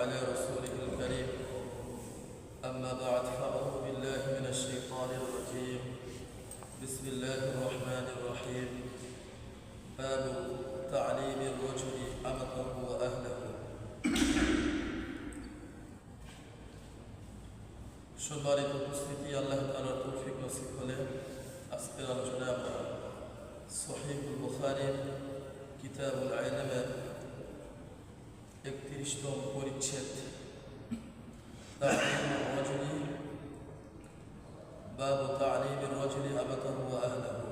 على رسوله الكريم أما بعد فأعوذ بالله من الشيطان الرجيم بسم الله الرحمن الرحيم باب تعليم الرجل أمته وأهله সম্মানিত উপস্থিতি, আল্লাহ তাআলার তৌফিক নসিব হলে আজকের আলোচনায় আমরা সহিহুল বুখারীর কিতাবুল ইলমের 31তম পরিচ্ছেদ তা'লিমুর রাজুলি বাবু তা'লিমির রাজুলি আবাতাহু ওয়া আহলাহু।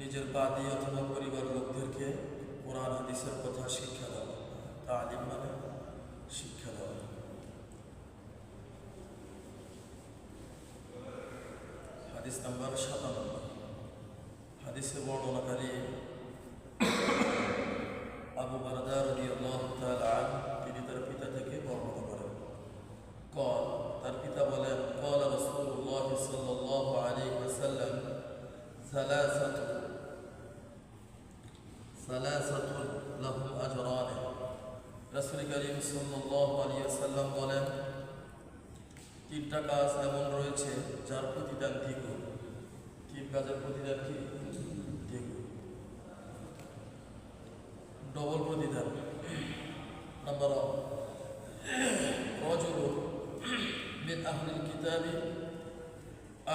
নিজের বাদী অথবা পরিবার লোকদেরকে কোরআন হাদিসের কথা শিক্ষা দেওয়া। তালিম মানে শিক্ষা দেওয়া। হাদিস নাম্বার 57। হাদিসের বর্ণনাকারী আবু বারদা রাদিয়াল্লাহু তাআলা আনহু, তিনি তার পিতা থেকে বর্ণনা করেন। তার পিতা বলেন, قال رسول الله صلى الله عليه وسلم ثلاثة لهم أجران। রাসূল করিম সাল্লাল্লাহু আলাইহি ওয়াসাল্লাম বলেন, তিনটা কাজ এমন রয়েছে যার প্রতিদান দ্বিগুণ। তিন কাজের প্রতিদান কি? দ্বিগুণ, ডবল প্রতিদান। নাম্বার 1, রাজুলুন মিন আহলিল কিতাবি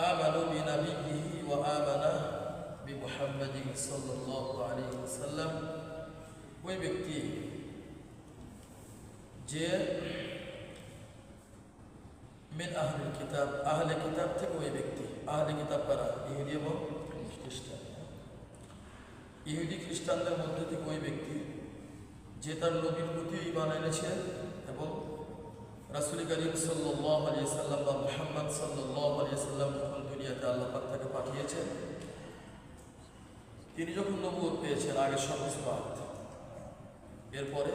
আমানু বিনাবিয়িহি ওয়া আমানা বিমুহাম্মাদিন সাল্লাল্লাহু আলাইহি ওয়াসাল্লাম। ওই ব্যক্তি যে মিন আহলিল কিতাব, আহলে কিতাব থেকে ওই ব্যক্তি। আহলে কিতাব কারা? ইহুদি এবং খ্রিস্টান। ইহুদি খ্রিস্টানদের মধ্যে থেকে ওই ব্যক্তি যে তার নবীর প্রতি ঈমান এনেছে এবং রাসূল করিম সাল্লাল্লাহু আলাইহি ওয়াসাল্লাম বা মুহাম্মদ সাল্লাল্লাহু আলাইহি ওয়াসাল্লাম যখন দুনিয়াতে আল্লাহ পাক তাকে পাঠিয়েছেন, তিনি যখন নবুয়ত পেয়েছেন, আগে সব কিছু বাদ, এরপরে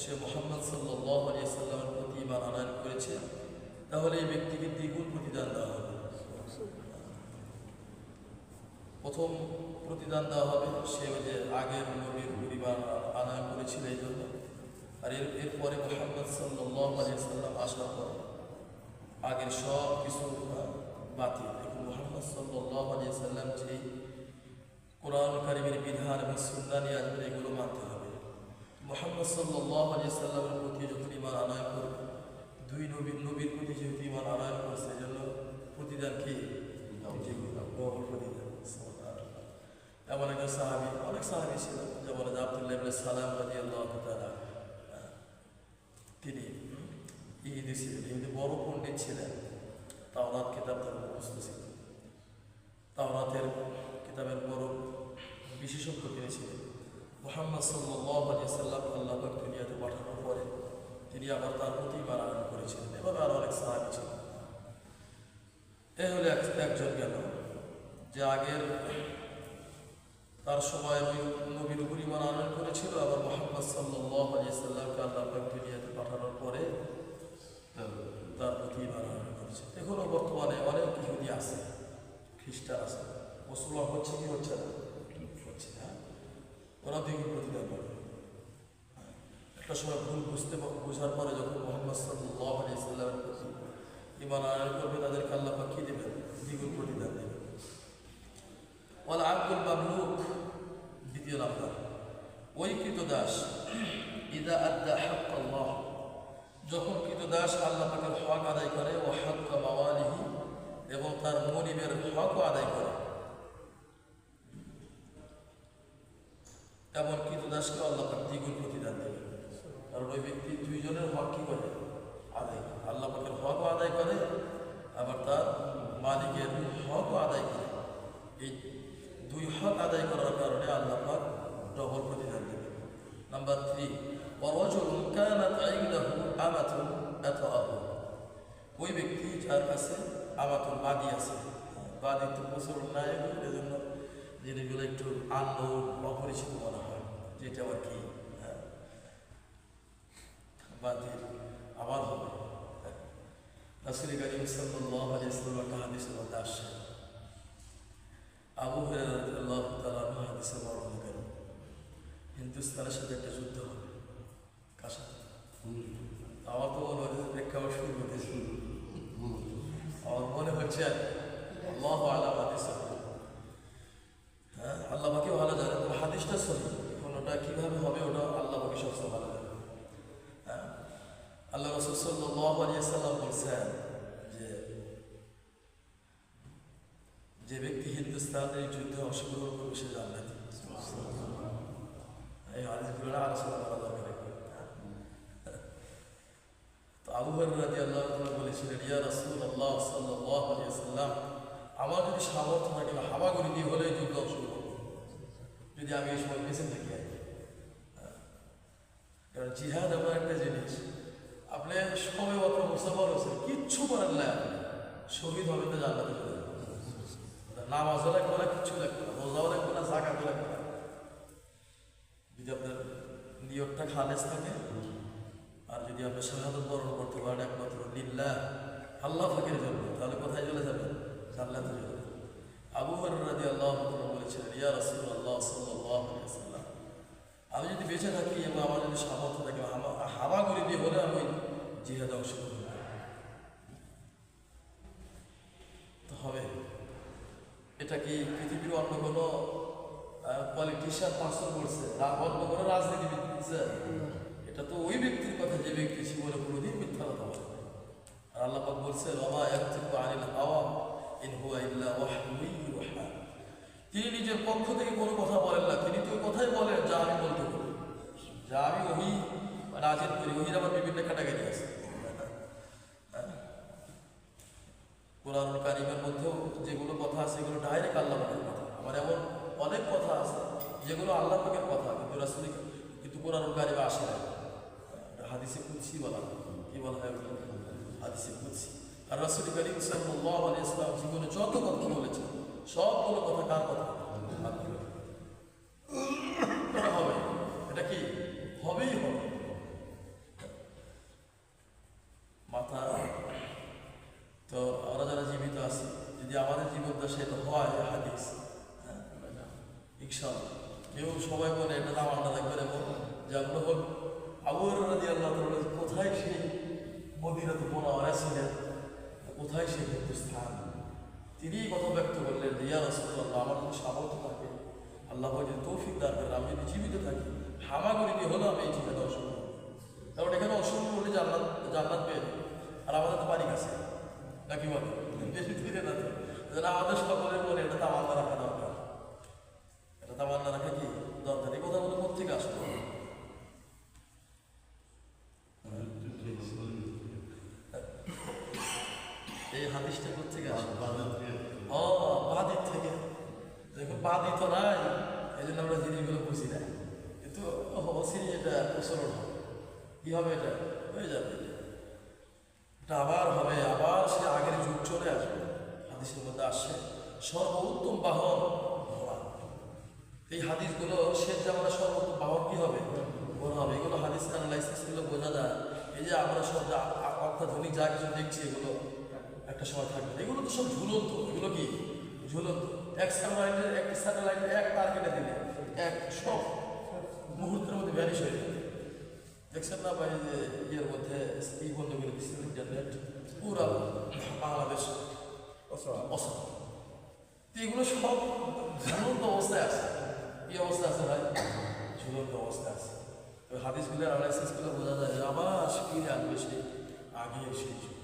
সে মুহাম্মদ সাল্লাল্লাহু আলাইহি ওয়াসাল্লামের প্রতি ঈমান আনয়ন করেছে, তাহলে এই ব্যক্তিকে দ্বিগুণ প্রতিদান দেওয়া হবে। প্রথম প্রতিদান দেওয়া হবে সে যে আগের নবীর পরিবার আনয়ন করেছিল এই জন্য, আর এরপরে মুহাম্মদ সাল্লাল্লাহু আলাইহি ওয়াসাল্লাম আসার পর আগের সব কিছু বাতিল। এখন মুহাম্মদ সাল্লাল্লাহু আলাইহি ওয়াসাল্লাম যেই কোরআন কারীমের বিধান এবং সুন্নাহ নিয়ে আসবে, এগুলো মানতে হবে। মুহাম্মদ সাল্লাল্লাহু আলাইহি ওয়াসাল্লামের প্রতি যখন ঈমান আনয়ন করবে, দুই নবীর প্রতি যেহেতু ঈমান আনয়ন করছে, এই জন্য প্রতিদান কি? ডবল প্রতিদান। এমন একজন সাহাবী, অনেক সাহাবী ছিল, যেমন আব্দুল্লাহ ইবনে সালাম রাদিয়াল্লাহু তাআলা, তিনি ইহুদি ছিলেন, ইহুদি বড় পণ্ডিত ছিলেন, তাওরাত কিতাব তার মুখস্থ ছিল, তাওরাতের কিতাবের বড় বিশেষজ্ঞ তিনি ছিলেন। মুহাম্মদ সাল্লাল্লাহু আলাইহি ওয়াসাল্লাম আল্লাহ পাক দুনিয়াতে পাঠানোর পরে তিনি আবার তার প্রতি ঈমান আনয়ন করেছিলেন। এভাবে আরো অনেক সাহাবী ছিল। এই হলো একজন গেল, যে আগের তার সময় নবীর উপর ঈমান আনয়ন করেছিল, আবার মুহাম্মদ সাল্লাল্লাহু আলাইহি ওয়াসাল্লামকে আল্লাহ পাক দুনিয়াতে পাঠানোর পরে তার প্রতি ঈমান আনয়ন করেছে। এখনো বর্তমানে অনেক ইহুদি আছে, খ্রিস্টান আছে, মুসলমান হচ্ছে কি হচ্ছে না? হচ্ছে না। ওরা দ্বিগুণ প্রতিদান করে। একটা সময় ভুল বোঝার পরে যখন মুহাম্মদ সাল্লাল্লাহু আলাইহি ওয়াসাল্লামের প্রতি ঈমান আনয়ন করবে, তাদেরকে আল্লাহ পাক কি দেবেন? দ্বিগুণ প্রতিদান দেবেন। ওয়াল আব্দুল মামলুক, দ্বিতীয় নাম্বার, ওই কৃতদাস, ইদা আদ্দা হাক্কাল্লাহ, যখন কৃতদাস আল্লাহ পাকের হক আদায় করে, ও হাক্কা মাওয়ালিহি, এবং তার মনিবের হকও আদায় করে, এমন কৃতদাসকে আল্লাহ পাক দ্বিগুণ প্রতিদান দেবে। কারণ ওই ব্যক্তি দুইজনের হক কি করে? আদায় করে। আল্লাহ পাকের হকও আদায় করে, আবার তার মালিকের হকও আদায় করে। এই দুই হক আদায় করার কারণে আল্লাহ পাক ডবল প্রতিদান দেবে। নাম্বার 3, ওয়ারাজুলুন কানাত ইনদাহু আমাতুন আতাআহু, ওই ব্যক্তি যার কাছে আমাতুন, বাদী আছে। বাদী তো প্রচলন নাই, এজন্য জিনিসগুলো একটু অপরিচিত মনে হয়, যেটা আবার কি বাদী আবার হবে। রাসূল করিম সাল্লাল্লাহু আলাইহি ওয়াসাল্লাম একটা হাদিসের মধ্যে আসছে, আবু হুরায়রা রাদিয়াল্লাহু তাআলা আনহু হাদিসে বর্ণনা করেন, হিন্দুস্তানের সাথে একটা যুদ্ধ হবে। কার সাথে? আমার তো মনে হচ্ছে প্রেক্ষাপট শুরু হতেছে, আমার মনে হচ্ছে আল্লাহু আ'লাম হাদিস। হ্যাঁ, আল্লাহ পাকে ভালো জানে, তবে হাদিসটা সহি, এখন ওটা কীভাবে হবে ওটা আল্লাহ পাকে সবচেয়ে ভালো জানে। হ্যাঁ, আল্লাহ রাসূল সাল্লাল্লাহু আলাইহি ওয়াসাল্লাম বলছেন যে ব্যক্তি হিন্দুস্তানের যুদ্ধে অংশগ্রহণ করবে সে জান্নাতি। এই হাদিসগুলো আলোচনা করা দরকার। তো আবু হুরায়রা রাদিয়াল্লাহু তাআলা বলেছিলেন, ইয়া রাসূলুল্লাহ সাল্লাল্লাহু আলাইহি ওয়াসাল্লাম, আমার যদি সামর্থ্য থাকে হামাগুড়ি দিয়ে হলে যুদ্ধ অংশগ্রহণ করব, যদি আমি এই সময় বেঁচে থাকি। কারণ জিহাদ এমন একটা জিনিস, আপনি সবে মাত্র মুসলমান হয়েছেন, কিচ্ছু করেন না, আপনি শহীদ হবেন তো জান্নাতে চলে যাবেন। নামাজও লাগবে না, কিচ্ছু লাগবে না, রোজাও লাগবে না, যাকাতও লাগবে না, যদি আপনার নিয়তটা খালেস থাকে। আর যদি আপনি শাহাদাত বরণ করতে পারেন একমাত্র লিল্লাহ, আল্লাহ পাকের জন্য, তাহলে কোথায় চলে যাবেন? জান্নাতে চলে যাবেন। আবু হুরায়রা রাদিয়াল্লাহু তাআলা বলেছিলেন, ইয়া রাসূলুল্লাহ সাল্লাল্লাহু আলাইহি ওয়াসাল্লাম, আমি যদি বেঁচে থাকি এবং আমার যদি সামর্থ্য থাকে হামাগুড়ি দিয়ে হলে আমি জিহাদে অংশগ্রহণ করব। তো হবে এটা কি পৃথিবীর অন্য কোনো পলিটিশিয়ান পার্সন করছে, অন্য কোনো রাজনীতিবিদ দিচ্ছে? এটা তো ওই ব্যক্তির কথা যে ব্যক্তি জীবনে কোনোদিন মিথ্যা কথা বলে। আর আল্লাহ পাক বলছে, ওয়া ইয়ানতিকু আনিল হাওয়া ইন হুয়া ইল্লা ওয়াহয়ুন ইউহা। তিনি নিজের পক্ষ থেকে কোনো কথা বলেন না, তিনি তো ওই কথাই বলেন যা আমি বলতে পারি, যা আমি ওহি নাজিল করি। ওহির আবার বিভিন্ন ক্যাটাগরি আছে। কোরআনুল কারীমের মধ্যেও যেগুলো কথা আছে সেগুলো ডাইরেক্ট আল্লাহ পাকের কথা। আমার এমন অনেক কথা আছে যেগুলো আল্লাহ পাকের কথা, কিন্তু কোরআনুল কারীমে আসে না, হাদিসে কুদসি বলা হয়। কি বলা হয়? হাদিসে কুদসি। আর রাসূল করিম সাল্লাল্লাহু আলাইহি ওয়াসাল্লাম জীবনে যত কথা বলেছেন সবগুলো কথা কার কথা? এটা হবে, এটা কি হবেই হবে। মাথা তো আমরা যারা জীবিত আছি, যদি আমাদের জীবন দশা এটা হয় হাদিস, ইনশাআল্লাহ কেউ সবাই বলে এটা আমার না থাকবে, এবং যেমন হল আবু হুরায়রা রাদিয়াল্লাহু তাআলা কোথায় সেই মদিনাতুল মুনাওয়ারা ছিলেন, কোথায় সেই হিন্দুস্তান, তিনি কথা ব্যক্ত করলেন যে ইয়া রাসূলুল্লাহ, আমার যদি সামর্থ্য থাকে, আল্লাহ যদি তৌফিক দান করেন, আমি যদি জীবিত থাকি হামাগুড়ি দিয়ে হলেও আমি এই জিহাদে অংশগ্রহণ করব। কারণ এখানে অংশগ্রহণ করলে জান্নাত পেয়ে যাবে। আর আমাদের তো বাড়ি কাছে নাকি বলে, বেশি দূরে না তো, আমাদের সকলের মনে এটা তামান্না রাখা দরকার। এটা তামান্না রাখা কি দরকার? এই কথাগুলো কোথেকে আসতো? এই হাদিসটা কোথেকে আসে? বাদির থেকে। দেখুন বাদি তো নাই, এই জন্য আমরা জিনিসগুলো বুঝি না, কিন্তু অচিরে এটা প্রচলন হবে। কি হবে? এটা হয়ে যাবে, এটা আবার হবে, আবার সে আগের যুগ চলে আসবে। হাদিসের মধ্যে আসে সর্বোত্তম বাহন ঘোড়া। এই হাদিসগুলো শেষ জামানা সর্বোত্তম বাহন কি হবে? ঘোড়া হবে। এগুলো হাদিস অ্যানালাইসিসগুলো বোঝা যায়। এই যে আমরা সব অত্যাধুনিক যা কিছু দেখছি এগুলো একটা সময় থাকবে। এগুলো তো সব ঝুলন্ত। এগুলো কি ঝুলন্ত? এক স্যাটেলাইটের এক তার কেটে দিলে এক সব মুহূর্তের মধ্যে ভ্যানিশ হয়ে যাবে। দেখছেন না ভাই যে ইয়ের মধ্যে এই বন্ধ করে দিচ্ছিল ইন্টারনেট, পুরা বাংলাদেশ অসম। এগুলো সব ঝুলন্ত অবস্থায় আছে। কি অবস্থা আছে ভাই? ঝুলন্ত অবস্থায় আছে। ওই হাদিসগুলোর অ্যানালাইসিসগুলো বোঝা যায় যে আবার ফিরে আসবে সেই আগে সেই যুগ।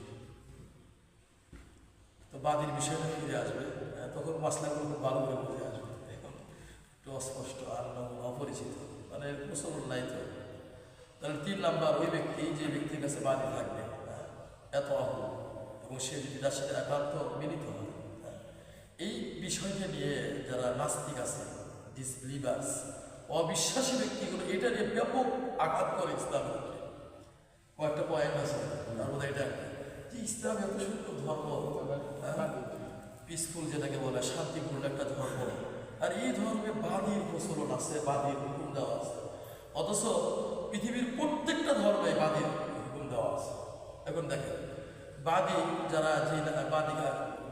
তো বাদির বিষয়টা ফিরে আসবে, তখন মাসলাগুলো খুব ভালো করে বুঝে আসবে। এখন একটু অস্পষ্ট আর অপরিচিত, মানে প্রচলন নাই। তো তাহলে 3 নাম্বার, ওই ব্যক্তি যে ব্যক্তির কাছে বাদী থাকবে এত আহ, এবং সে যদি তার সাথে একান্ত মিলিত হয়। এই বিষয়টা নিয়ে যারা নাস্তিক আছে, ডিসবিলিভার্স, অবিশ্বাসী ব্যক্তিগুলো এটা নিয়ে ব্যাপক আঘাত করে ইসলামের উপরে। কয়েকটা পয়েন্ট আছে, তার মধ্যে এটা যে ইসলাম এত সুন্দর ধর্ম, পিসফুল যেটাকে বলে শান্তিপূর্ণ একটা ধর্ম, আর এই ধর্মে বাদীর প্রচলন আছে, বাদীর হুকুম দেওয়া আছে। অথচ পৃথিবীর প্রত্যেকটা ধর্মে বাদীর হুকুম দেওয়া আছে। এখন দেখেন বাদী যারা, যে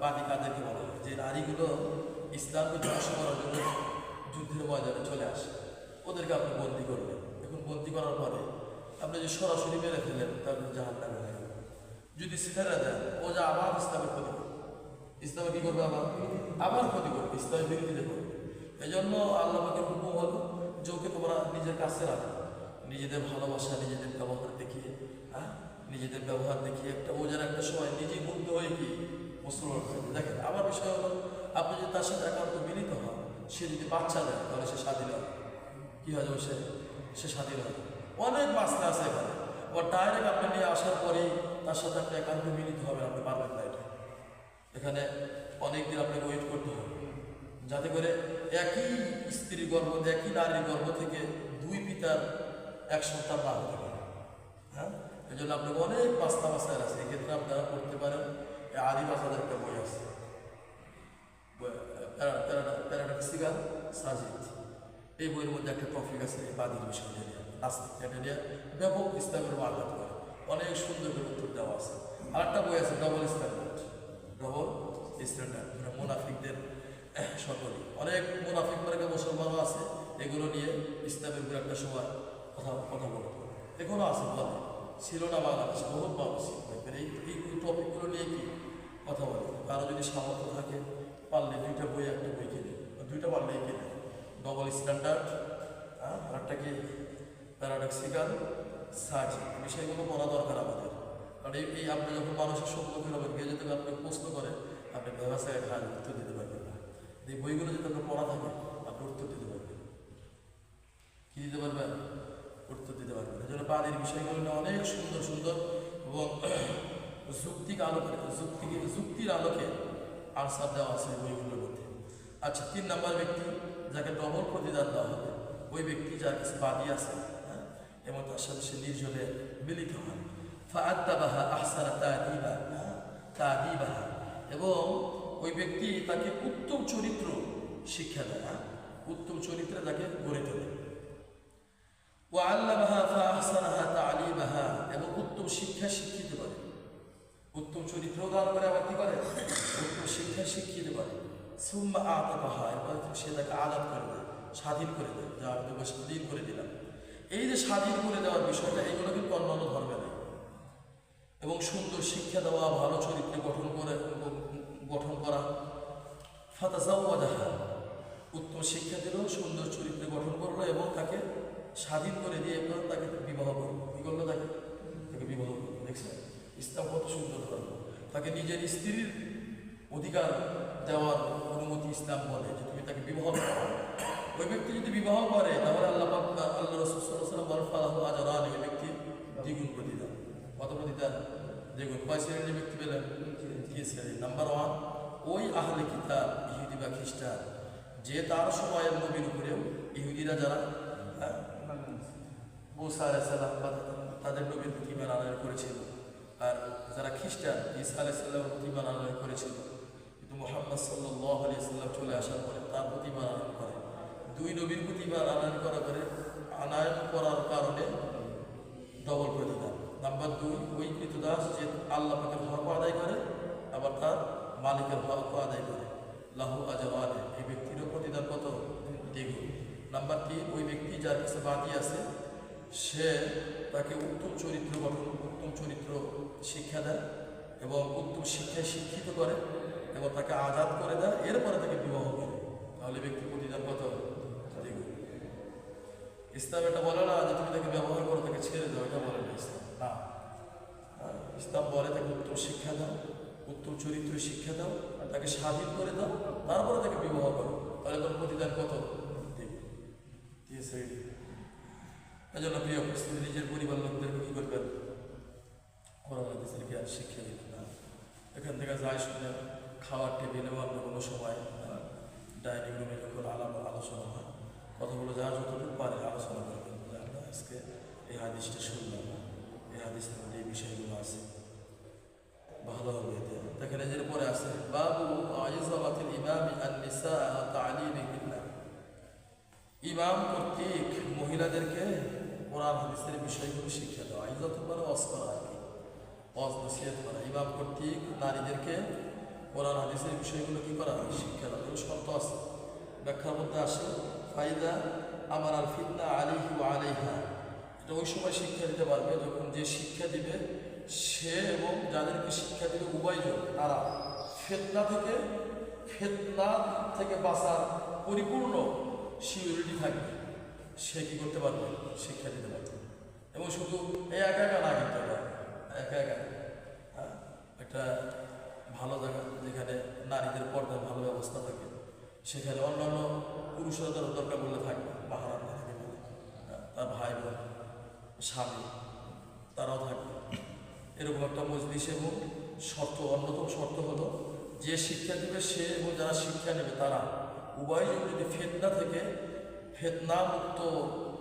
বাদী কাদেরকে বলা হয়, যে নারীগুলো ইসলামকে ধ্বংস করার জন্য যুদ্ধের ময়দানে চলে আসে, ওদেরকে আপনি বন্দি করবেন। এখন বন্দি করার পরে আপনি যদি সরাসরি মেরে ফেলেন তাহলে জাহান্নামে হয়ে যাবে। যদি ছেড়ে দেন, ও যা আবার ইসলামের ক্ষতি করবে, ইসলামে কী করবে, আবার ক্ষতি করবে, ইসলামের বিরোধিতা করবে। এই জন্য আল্লাহ পাকের হুকুম হলো যে ওকে তোমরা নিজের কাছে রাখো, নিজেদের ভালোবাসা, নিজেদের ব্যবহার দেখিয়ে, নিজেদের ব্যবহার দেখিয়ে ও যেন একটা সময় নিজেই মুগ্ধ হয়ে কি মুসলমান হয়ে যায়। দেখেন, আমার বিষয় হলো আপনি যদি তার সাথে একান্ত মিলিত হন, সে যদি বাচ্চা দেয় তাহলে সে স্বাধীন হয়। কী হয়ে যাবে, সে স্বাধীন হয়। অনেক মাসলা আছে এখানে, ও ডাইরেক্ট আপনি নিয়ে আসার পরেই তার সাথে আপনি একান্ত মিলিত হবেন, আপনি পারবেন না। এটা এখানে অনেকদিন আপনাকে ওয়েট করতে হবে, যাতে করে একই স্ত্রীর গর্ভ, একই নারীর গর্ভ থেকে দুই পিতার এক সন্তান না হতে পারে। হ্যাঁ, এই জন্য আপনাকে অনেক মাসলা মাসাইল আছে। এক্ষেত্রে আপনারা পড়তে পারেন, আদি বাসাদের একটা বই আছে, প্যারাডক্সিক্যাল সাজিদ। এই বইয়ের মধ্যে একটা টপিক আছে বাদীর বিষয় নিয়ে, নাস্তিক, এটা নিয়ে ব্যাপক ইসলামের আঘাত করে অনেক সুন্দর করে উত্তর দেওয়া আছে। আর একটা বই আছে ডবল স্ট্যান্ডার্ড, মুনাফিকদের সকলই, অনেক মুনাফিক মানে মুসলমানও আছে, এগুলো নিয়ে ইসলামের উপর একটা সময় কথা বলতো, এখনো আছে, বলে ছিল না বাংলাদেশে, বহুত মানুষ এই টপিকগুলো নিয়ে কি কথা বলে। কারো যদি সামর্থ্য থাকে, পারলে দুইটা বই, একটা বই কিনে, দুইটা পারলেই কিনে, ডবল স্ট্যান্ডার্ড আর একটা কি প্যারাডক্সিক্যাল সাজিদ, বিষয়গুলো পড়া দরকার আমাদের। কারণ এই আপনি যখন মানুষের সম্মুখীন হবেন, গিয়ে যদি আপনি প্রশ্ন করে আপনি ব্যবসায় খায় উত্তর দিতে পারবেন না। এই বইগুলো যদি আপনার পড়া থাকে, আপনি উত্তর দিতে পারবেন। কী দিতে পারবেন? উত্তর দিতে পারবেন। এই জন্য বাড়ির বিষয়গুলো নিয়ে অনেক সুন্দর সুন্দর এবং যুক্তির আলোকে আনসার দেওয়া আছে বইগুলোর মধ্যে। আচ্ছা, 3 নম্বর ব্যক্তি যাকে ডবল প্রতিদান দেওয়া হবে, ওই ব্যক্তি যার কাছে বাদী আছে, হ্যাঁ, এবং তার সাথে সে নির্জনে মিলিত হয়। ফাআদ্দাবাহা আহসানা তা'দীবাহা, এবং ওই ব্যক্তি তাকে উত্তম চরিত্র শিক্ষা দেয়, উত্তম চরিত্রে তাকে গড়ে তোলে। ওয়াআল্লামাহা ফাআহসানাহা তা'লীমাহা, এবং উত্তম শিক্ষা শিক্ষিত করে, উত্তম চরিত্র দান করে, আবার কি করে, উত্তম শিক্ষা শিক্ষিত করে। সুম্মা আতাকাহা, এরপর সে তাকে আজাদ করে দেয়, স্বাধীন করে দেয়, যা আমি তোকে স্বাধীন করে দিলাম। এই যে স্বাধীন করে দেওয়ার বিষয়টা, এগুলো কিন্তু অন্যান্য ধর্মে নেই। এবং সুন্দর শিক্ষা দেওয়া, ভালো চরিত্রে গঠন করা, ফাতাজাওয়াজাহা, উত্তম শিক্ষা দিল, সুন্দর চরিত্রে গঠন করলো এবং তাকে স্বাধীন করে দিয়ে তাকে বিবাহ করলো। কী করলো? তাকে বিবাহ করলো। দেখছেন ইসলাম কত সুন্দর ধর্ম। তাকে নিজের স্ত্রীর অধিকার দেওয়ার অনুমতি ইসলাম বলে যে তুমি তাকে বিবাহ করো। ওই ব্যক্তি যদি বিবাহ করে তাহলে আল্লাহ রাসূল সাল্লাল্লাহু আলাইহি ওয়াসাল্লাম ফালাহু আজরান, ওই ব্যক্তি দ্বিগুণ প্রতিদান। কত প্রতিদান? দ্বিগুণ। কয় শ্রেণীর ব্যক্তি পেলেন? 3 শ্রেণী। নাম্বার 1, ওই আহলে কিতাব, ইহুদি বা খ্রিস্টান, যে তার সময়ের নবীর উপরেও ইহুদিরা যারা মুসা আলাইহিস সালাম বা তাদের নবীর প্রতি ঈমান আনয়ন করেছিল, আর যারা খ্রিস্টান ঈসা আলাইহিস সালামের প্রতি ঈমান আনয়ন করেছিল, কিন্তু মুহাম্মদ সাল্লাল্লাহু আলাইহি ওয়াসাল্লাম চলে আসার পরে তার প্রতি ঈমান আনয়ন করে, দুই নবীর প্রতি ঈমান আনয়ন করার কারণে ডবল প্রতিদান। নাম্বার 2, ওই কৃতদাস যে আল্লাহ পাকের হক আদায় করে, আবার তার মালিকের হক আদায় করে, লাহু আজরান, এই ব্যক্তিরও প্রতিদান কত? দ্বিগুণ। নাম্বার 3, ওই ব্যক্তি যার কাছে বাদী আছে, সে তাকে উত্তম চরিত্র গঠন, উত্তম চরিত্র শিক্ষা দেয় এবং উত্তম শিক্ষায় শিক্ষিত করে এবং তাকে আজাদ করে দেয়, এরপরে তাকে বিবাহ করে, তাহলে ব্যক্তি প্রতিদান কত? দ্বিগুণ। ইসলাম এটা বলে না যে তুমি তাকে ব্যবহার করো, তাকে ছেড়ে দাও, এটা বলে না ইসলাম। না, ইসলাম বলে তাকে উত্তম শিক্ষা দাও, উত্তম চরিত্র শিক্ষা দাও, তাকে স্বাধীন করে দাও, তারপরে তাকে বিবাহ করো, তাহলে তোর প্রতিদান কত? দ্বিগুণ। এই জন্য প্রিয় উপস্থিতি, নিজের পরিবার লোকদেরকে কী করবেন? কোরআন হাদিসের জ্ঞান শিক্ষা দিবেন না। এখান থেকে যাই শুনে খাওয়ার টেবিলে বা অন্য কোনো সময় ডাইনিং রুমে যখন আলোচনা হয়, কথাগুলো যারা যতটুকু পারে আলোচনা করবেন। আমরা আজকে এই হাদিসটা শুনলাম, এই হাদিসের মধ্যে এই বিষয়গুলো আছে, ভালো হবে এতে। দেখেন এর পরে আছে বাবু আইযাবাতিল ইমামি আন-নিসা তা'লীমিহিন্না, ইমাম কর্তৃক মহিলাদেরকে কোরআন হাদিসের বিষয়গুলো শিক্ষা দেওয়া। ইজ্জত মানে ওয়াজ করা, আর কি ওয়াজ নসিহত করা। ইমাম কর্তৃক নারীদেরকে কোরআন হাদিসের বিষয়গুলো কী করা শিক্ষা দেওয়া, এগুলো শর্ত আছে। ব্যাখ্যার মধ্যে আসে ফাইদা আমার আল ফিতনা আলিহি ওয়া আলাইহা, এটা ওই সময় শিক্ষা দিতে পারবে যখন যে শিক্ষা দিবে সে এবং যাদেরকে শিক্ষা দিবে উভয়জন তারা ফেতনা থেকে বাঁচার পরিপূর্ণ সিউরিটি থাকবে, সে কী করতে পারবে শিক্ষা দিতে পারবে। এবং শুধু এই একা একা না, কিন্তু একা একা একটা ভালো জায়গা যেখানে নারীদের পর্দার ভালো ব্যবস্থা থাকে, সেখানে অন্যান্য পুরুষরা তার দরকার বললে থাকবে, বাহারান থাকে, তার ভাই বোন স্বামী তারাও থাকবে, এরকম একটা মজলিস। এবং অন্যতম শর্ত হলো যে শিক্ষা দেবে সে এবং যারা শিক্ষা নেবে তারা উভয়জন যদি ফেতনা মুক্ত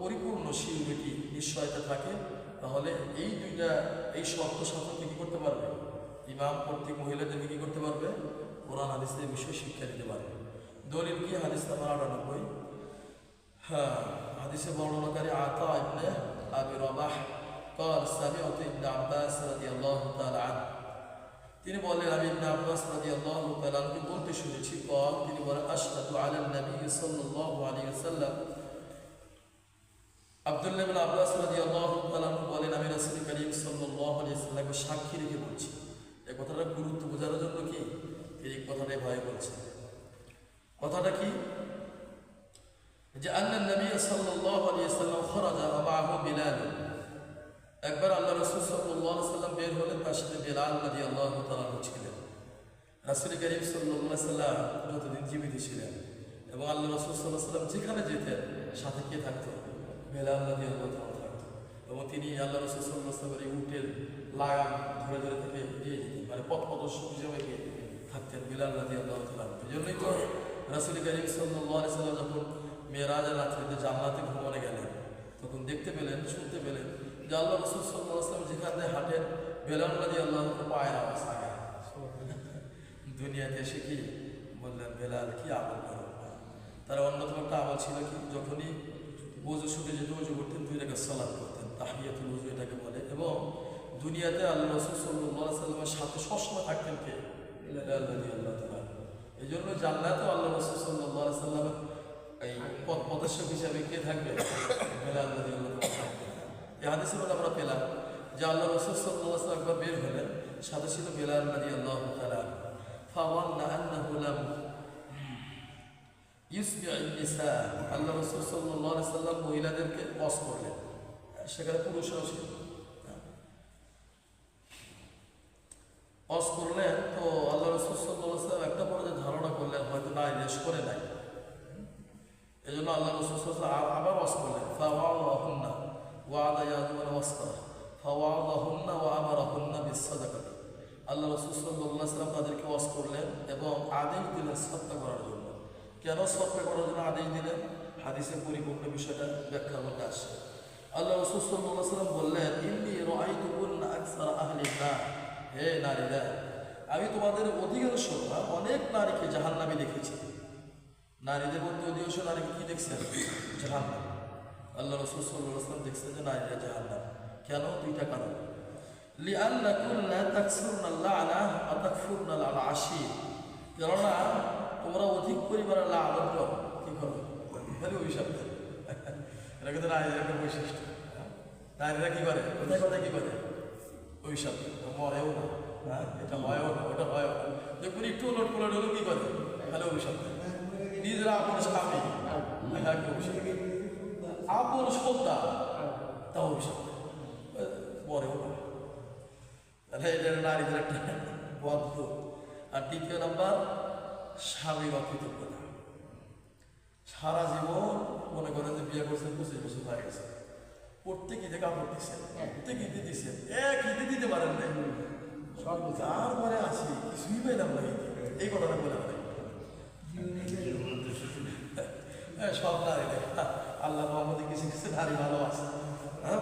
পরিপূর্ণ সিউরিটি নিশ্চয়তা থাকে, তাহলে এই শর্ত সাপেক্ষে কী করতে পারবে ইমাম কর্তৃক মহিলাদেরকে কী করতে পারবে কোরআন হাদিসের বিষয়ে শিক্ষা দিতে পারবে। দলিল কি? হাদিস নাম্বার 98। হ্যাঁ, হাদিসে বর্ণনাকারী আতা ইবনে আবি রাবাহ قال سمعت ابن عباس رضي الله تعالى عنه, তিনি বলেন আমি ইবনে আব্বাস রাদিয়াল্লাহু তাআলা আনহু বলতে শুনেছি, তিনি বলেন আশহাদু আলা নবী সাল্লাল্লাহু আলাইহি ওয়াসাল্লাম, আব্দুল্লাহ ইবনে আব্বাস রাদিয়াল্লাহু তাআলা আনহু বলেন আমি রাসূল করিম সাল্লাল্লাহু আলাইহি ওয়াসাল্লামকে সাক্ষী রেখে বলছি। এই কথাটা গুরুত্ব বোঝানোর জন্য কি এই কথাটাই ভয় বলছে। কথাটা কি? যে আন্না নবী সাল্লাল্লাহু আলাইহি ওয়াসাল্লাম খরাজা ওয়া মাআহু বিলাল, একবার আল্লাহ রাসূল সাল্লাল্লাহু আলাইহি ওয়াসাল্লাম বের হলেন, তার সাথে বিলাল রাদিয়াল্লাহু তাআলা ছিলেন। রাসূল করিম সাল্লাল্লাহু আলাইহি ওয়াসাল্লাম যতদিন জীবিত ছিলেন এবং আল্লাহ রাসূল সাল্লাল্লাহু আলাইহি ওয়াসাল্লাম যেখানে যেতেন সাথে কে থাকতো? বিলাল রাদিয়াল্লাহু তাআলা থাকতো। এবং তিনি আল্লাহ রাসূল সাল্লাল্লাহু আলাইহি ওয়াসাল্লামের উটের লাগাম ধরে ধরে থেকে দিয়ে যেতেন, মানে পথ প্রদর্শক হিসেবে থাকতেন বিলাল রাদিয়াল্লাহু তাআলা। এই জন্যই তো রাসূল করিম সাল্লাল্লাহু আলাইহি ওয়াসাল্লাম যখন মেরাজের রাত্রিতে জান্নাতে ভ্রমণে গেলেন তখন দেখতে পেলেন, শুনতে পেলেন যে আল্লাহ রাসূল সাল্লাল্লাহু আলাইহি ওয়াসাল্লাম যেখানে হাঁটেন বিলাল রাদিয়াল্লাহু তাআলা পায়ের আওয়াজ আগে দুনিয়াতে এসে কি বললেন, বিলাল কি আমল করো? তার অন্যতম একটা আমল ছিল কি, যখনই ওযু শুকে যেত ওযু করতেন 2 রাকাত সালাত করতেন, তাহিয়াতুল ওযু এটাকে বলে। এবং দুনিয়াতে আল্লাহ রাসূল সাল্লাল্লাহু আলাইহি ওয়াসাল্লামের সাথে সবসময় থাকতেন কে? বিলাল রাদিয়াল্লাহু তাআলা। এই জন্য জান্নাতে আল্লাহ রাসূল সাল্লাল্লাহু আলাইহি ওয়াসাল্লামের এই পথ প্রদর্শক হিসাবে কে থাকবে? বিলাল রাদিয়াল্লাহু তাআলা। এই হাদিসে আমরা পেলাম যে আল্লাহ রাসূল সাল্লাল্লাহু আলাইহি ওয়াসাল্লাম একবার বের হলেন, সাথে ছিল বিলাল রাদিয়াল্লাহু তাআলা। ফাওয়ান্না আন্নাহু লাম ইউসমি'আন নিসা, আল্লাহ রাসূল সাল্লাল্লাহু আলাইহি ওয়াসাল্লাম মহিলাদেরকে ওয়াজ করলেন, সেখানে পুরুষরাও ছিল, ওয়াজ করলেন। তো আল্লাহ রাসূল সাল্লাল্লাহু আলাইহি ওয়াসাল্লাম একটা পর্যায়ে ধারণা করলেন হয়তো না রেশ করে নাই, এই জন্য আল্লাহ রাসূল সাল্লাল্লাহু আলাইহি ওয়াসাল্লাম আবার ওয়াজ করলেন। ফাওয়াদাহুন্না ওয়াদা ইয়াজুল ওয়াসকা ফাওয়াদাহুন্না ওয়া আমারাহুন্না বিসসাদাকাতি, আল্লাহ রাসূল সাল্লাল্লাহু আলাইহি ওয়াসাল্লাম তাদেরকে ওয়াজ করলেন এবং আদেশ দিলেন সদকা করার জন্য। কেন সদকা করার জন্য আদেশ দিলেন? হাদিসের পরিপূর্ণ বিষয়টা ব্যাখ্যার মধ্যে আসে। আল্লাহ রাসূল সাল্লাল্লাহু আলাইহি ওয়াসাল্লাম বললেন, ইন্নী রাআইতুকুন্না আকসারা আহলিন নার, হে নারীরা, আমি তোমাদের অধিকাংশ অনেক নারীকে জাহান্নামে দেখেছি। নারীদের মধ্যে অধিকাংশ নারীকে কি দেখছেন? জাহান্নাম। আল্লাহ রাসূল সাল্লাল্লাহু আলাইহি ওয়াসাল্লাম দেখছেন যে নারীরা জাহান্নাম। কেন? 2টা কারণ। লিআন্নাকুন্না তাকসুরনাল লা'না ওয়া তাকফুরনাল আশীর, কেননা তোমরা অধিক পরিমাণে লানত করো, কি করো? খালি অভিশাপ দেয়। এটা কিন্তু নারীদের একটা বৈশিষ্ট্য। নারীরা কি করে? কোথায় কোথায় কি করে? অভিশাপ মরেও না, এটা হয়ও না, ওটা হয়ও না। দেখুন একটু উলট পুলট হলেও কি করে? খালি অভিশাপ দেয়। নিজেরা আপন স্বামী অভিশাপ, আপন সত্তা তা অভিশাপ মরেও না। তাহলে এটা নারীদের একটা বদ্ধ। আর 2 নাম্বার, স্বামীর অকৃতজ্ঞতা। সারা জীবন মনে করেন যে বিয়ে করছেন 25 বছর হয়ে গেছে, প্রত্যেক ঈদে কাপড় দিচ্ছেন, প্রত্যেক ঈদে দিচ্ছেন, এক ঈদে দিতে পারেন নাই, তারপরে আসি কিছুই পাইলাম না, এই কথাটা বলে সব নারী আল্লাহ মোহাম্মদ কিছু কিছু নারী ভালো আছে, হ্যাঁ,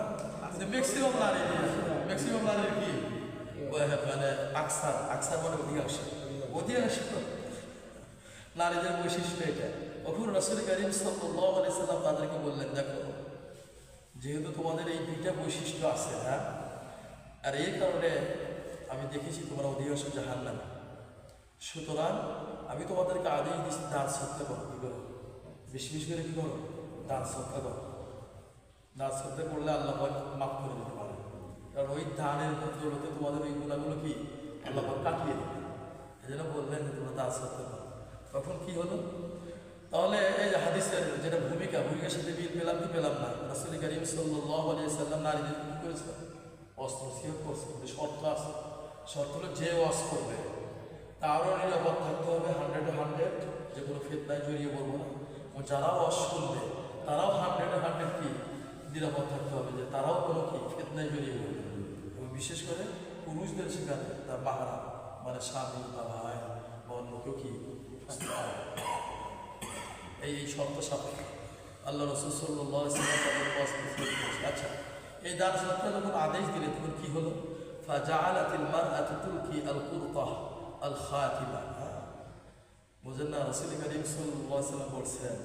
ম্যাক্সিমাম নারীর কি মানে আকসার মানে অধিকাংশ নারীদের বৈশিষ্ট্য এটা। তখন রাসূল কারীম সাল্লাল্লাহু আলাইহি ওয়াসাল্লাম তাদেরকে বললেন, দেখো যেহেতু তোমাদের এই 2টা বৈশিষ্ট্য আছে, হ্যাঁ, আর এই কারণে আমি দেখেছি তোমরা অধিকাংশ জাহান্নামী, সুতরাং আমি তোমাদেরকে আদেশ দিচ্ছি দান সৎকা করো। কী করো? বেশি বেশি করে কী করো? দান সৎকা করো। দান সৎকা করলে আল্লাহ মাফ করে দিতে পারে, কারণ ওই দানের বদৌলতে তোমাদের ওই গুণাগুলো কি আল্লাহ কাটিয়ে দেবে। এই জন্য বললেন যে তোমরা দান সৎকা করো। তখন কি হলো? তাহলে এই যে হাদিসের যেটা ভূমিকার সাথে মিল পেলাম কি পেলাম না? রাসূল কারীম সাল্লাল্লাহু আলাইহি সাল্লাম নারীদের কি করেছে? অস্ত্র সিদ্ধ করছে, কিন্তু শর্ত আছে। শর্ত হলো যে ওয়াজ করবে তারও নিরাপদ থাকতে হবে 100 যে কোনো ফিতনায় জড়িয়ে পড়বো না। ও যারা ওয়াজ করবে তারাও 100 কি নিরাপদ থাকতে হবে, যে তারাও কোনো কি ফিতনায় জড়িয়ে পড়বে। এবং বিশেষ করে পুরুষদের সেখানে তার মাহারা মানে স্বামী বা ভাই বা অন্য কেউ কি এই শর্ত সাপেক্ষে আল্লাহ রাসূল সাল্লাল্লাহু আলাইহি ওয়াসাল্লাম তাদের ওয়াজ করেছে। আচ্ছা, এই দান সৎকার যখন আদেশ দিলে তখন কি হলো? ফাজাআলাতিল মারআতু তুলকি আল কুরতাহ আল খাতিমা। বুঝেন না? রাসূল কারীম সাল্লাল্লাহু আলাইহি ওয়াসাল্লাম বলছেন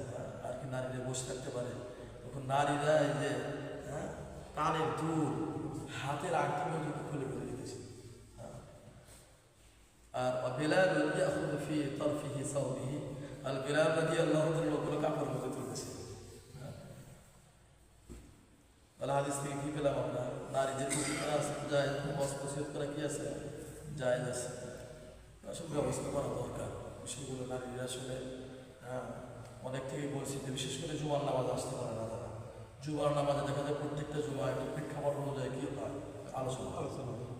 আর কি নারীরা বসে থাকতে পারে, তখন নারীরা এই যে কানের দুল হাতের আংটি পর্যন্ত খুলে ফেলে দিতেছে। আর বিলাল ইয়াখুযু ফি তারফিহি সাওবিহি, আল বিলাল রাদিয়াল্লাহু তাআলা লোকগুলো কাপড়ের মধ্যে তুলতেছে। তাহলে হাদিস থেকে কি পেলাম আমরা? নারীদের যায় বস্ত্র করা কি আছে? জায়েজ আছে। আসলে ব্যবস্থা করা দরকার বিষয়গুলো। নারীরা আসলে অনেক থেকেই বলছি যে বিশেষ করে জুমার নামাজ আসতে পারে না তারা। জুমার নামাজে দেখা যায় প্রত্যেকটা জুমা একটা প্রেক্ষাপট অনুযায়ী কি হয় আলোচনা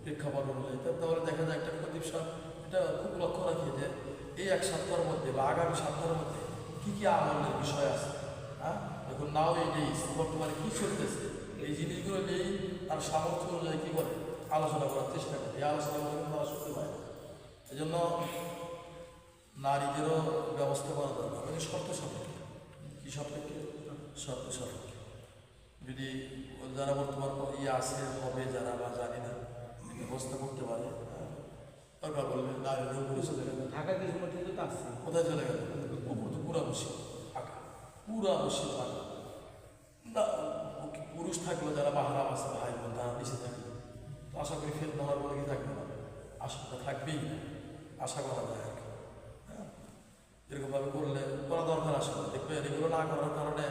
প্রেক্ষাপট অনুযায়ী। তাহলে দেখা যায় একটা খতিব সাহেব এটা খুব লক্ষ্য রাখি যে এই এক সপ্তাহের মধ্যে বা আগামী সপ্তাহের মধ্যে কী কী আমলের বিষয় আছে, এখন নাও এই নেই বর্তমানে কী চলতেছে, এই জিনিসগুলো নেই তার সামর্থ্য অনুযায়ী কী করে আলোচনা করার চেষ্টা করে। এই আলোচনা করে তারা শুনতে পায়। এই জন্য নারীদেরও ব্যবস্থা করা দরকার, মানে শর্ত সাপেক্ষে। কী সাপেক্ষে? শর্ত সাপেক্ষে। যদি যারা বর্তমান আছে হবে যারা বা জানি না ব্যবস্থা করতে পারে দরকার বললে নারীদের উপরে চলে গেল। ঢাকা কিছু মধ্যে তো আসছে, কোথায় চলে গেল? উপর তো পুরা বসে ফাঁকা, পুরা বসে ফাঁকা। না পুরুষ থাকলে যারা মাহারাম আছে ভাই বোন তারা বেশি থাকবে, তো আশা করি ফেল দেওয়ার বলে কি থাকবে না, আশাটা থাকবেই না, আশা করা যায় আর কি। এরকমভাবে করলে করা দরকার আসলে। দেখবে এগুলো না করার কারণে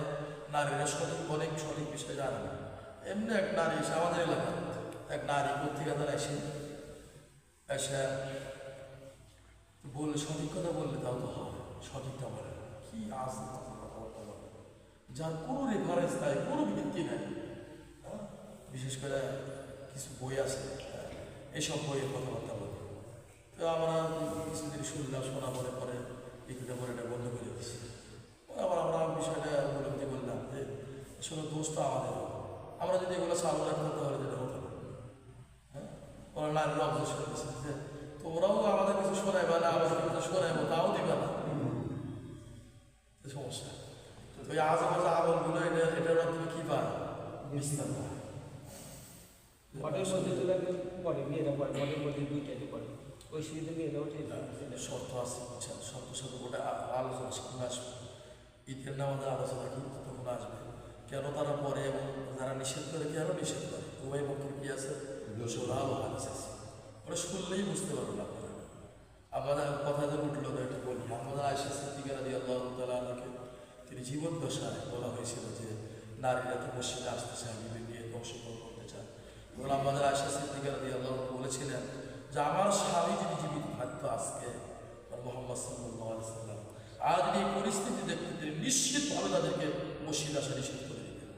নারীরা অনেক সঠিক বিষয় জানে না। এমনি এক নারী এসে আমাদের এলাকায় এক নারী পত্রিকা দ্বারা এসে বললে সঠিক কথা বললে তাও তো হয়, সঠিকটা বলে কি আছে কথাবার্তা বলে যার কোনো রেফারেন্স নাই, কোনো ভিত্তি নাই। বিশেষ করে কিছু বই আছে এইসব বইয়ের কথাবার্তা বলে। তো আমরা কিছুদিন শুনলাম, শোনা পরে পরে এগুলো পরে এটা বন্ধ করে দিচ্ছি। আবার আমরা বিষয়টা উপলব্ধি করলাম যে আসলে দোষ তো আমাদের। আমরা যদি এগুলো চালু রাখতাম তাহলে যেটা হতো না। ওরা নারীরা অবজেকশন করেছে যে তোমরাও আমাদের কিছু শোনাইবা না, আমাদের কিছু শোনাইবো তাও দিবা না, সমস্যা। তো এই আজেবাজে আমলগুলো এটার মাধ্যমে কি পায়? বিস্তার পায়। বটের মধ্যে তো লাগে পড়ে মেয়েরা পড়ে, বটের মধ্যে দুইটাতে পড়ে, ওই সিঁড়িতে মেয়েরা ওঠে। শর্ত আছে, বুঝছেন? শর্ত সাথে ওটা আলোচনা সামনে আসবে। ঈদের নামাজে আলোচনা কি তখন আসবে, কেন তারা পড়ে এবং যারা নিষেধ করে কেন নিষেধ করে, উভয় পক্ষের কি আছে ভালো হাদিস আছে। ওরা শুনলেই বুঝতে পারবে না। আপনারা কথা যে উঠলো তো একটা বলি, আমাদের আয়েশা সিদ্দিকা রাদিয়াল্লাহু তাআলা আনহাকে তিনি জীবদ্দশায় বলা হয়েছিল যে নারীরা তো মসজিদে আসতে চায়, বিভিন্ন নিয়ে অংশগ্রহণ করতে চায়। এবং আমাদের আয়েশা সিদ্দিকা রাদিয়াল্লাহু তাআলা বলেছিলেন যে আমার স্বামী যদি জীবিত থাকতো আজকে মুহাম্মদ সাল্লাল্লাহু আলাইহি ওয়াসাল্লাম, আর যদি এই পরিস্থিতি দেখতে তিনি নিশ্চিতভাবে তাদেরকে মসজিদ আসা নিষেধ করে দিতেন।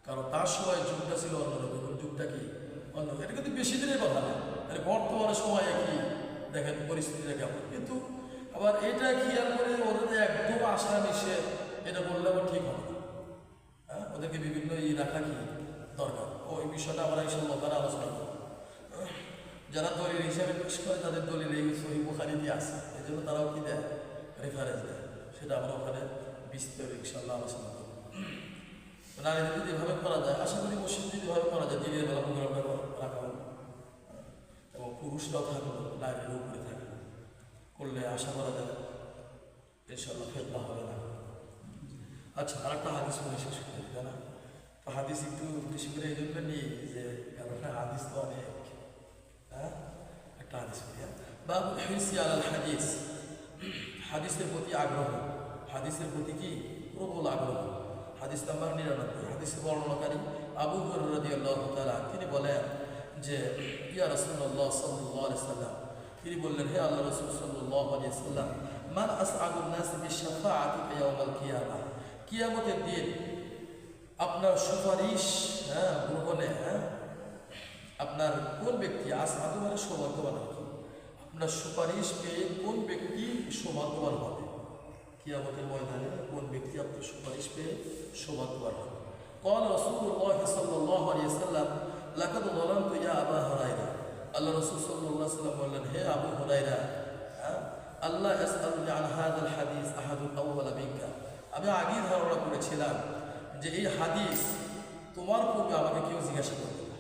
কারণ তার সময় যুগটা ছিল অন্যরকম, যুগটা কি অন্য। এটা কিন্তু বেশি দিনের কথা না, বর্তমানে সময় কি দেখেন পরিস্থিতিটা কেমন। কিন্তু আবার এটা খেয়াল করে ওদের একদম আসা নিষেধ এটা বললে আবার ঠিক হবে না। ওদেরকে বিভিন্ন রাখা কি দরকার, ওই বিষয়টা আমরা এইসব লোকেরা আলোচনা করব। যারা দলিল হিসাবে পেশ করে তাদের দলিল এই সহিহ বুখারীতে আছে, এই জন্য তারাও কি দেয় রেফারেন্স দেয়, সেটা আমরা ওখানে বিস্তারিত ইনশাআল্লাহ আলোচনা করব। নারীদের যদি এভাবে করা যায়, আশা করি মসজিদ যদি এভাবে করা যায় দিনের বেলা প্রোগ্রামটা রাখা হবে এবং পুরুষরাও থাকলো নারীর উপরে থাকবে, করলে আশা করা যায় ইনশাআল্লাহ ফেতনা হবে না। আচ্ছা, আর একটা হাদিস মনে শেষ করে দিই না, তো হাদিস একটু বেশি করে এই জন্য নিই যে কারণ হাদিস তো অনেক একটা হাদিস বাবু হিরসি আলাল হাদিস, হাদিসের প্রতি আগ্রহ, হাদিসের প্রতি কি প্রবল আগ্রহ। হাদিস নাম্বার 99, হাদিসের বর্ণনাকারী আবু হুরায়রা রাদিয়াল্লাহু তাআলা তিনি বলেন যে ইয়া রাসূলুল্লাহ সাল্লাল্লাহু আলাইহি সাল্লাম, তিনি বললেন হে আল্লাহ রাসূল সাল্লাল্লাহু আলাইহি সাল্লাম, মান আসআদুন নাস বিশফাআতি ইয়াউমাল কিয়ামা, কিয়ামতের দিন আপনার সুপারিশ গ্রহণে আপনার কোন ব্যক্তি, আসআদু মানে সৌভাগ্যবান, আপনার সুপারিশ পেয়ে কোন ব্যক্তি সৌভাগ্যবান হবে, কিয়ামতের ময়দানে কোন ব্যক্তি আপনার সুপারিশ পেয়ে সৌভাগ্যবান হবে। قال رسول الله صلى الله عليه وسلم لقد ظلمت يا أبا هريرة, আল্লাহ রাসূল সাল্লাল্লাহু আলাইহি ওয়াসাল্লাম বললেন হে আবু হুরায়রা, আল্লাহ ইয়াসআলুনি আন হাযাল হাদিস আহাদুন আউওয়ালা মিনকা, আমি আগেই ধারণা করেছিলাম যে এই হাদিস তোমার পূর্বে আমাকে কেউ জিজ্ঞাসা করবে না।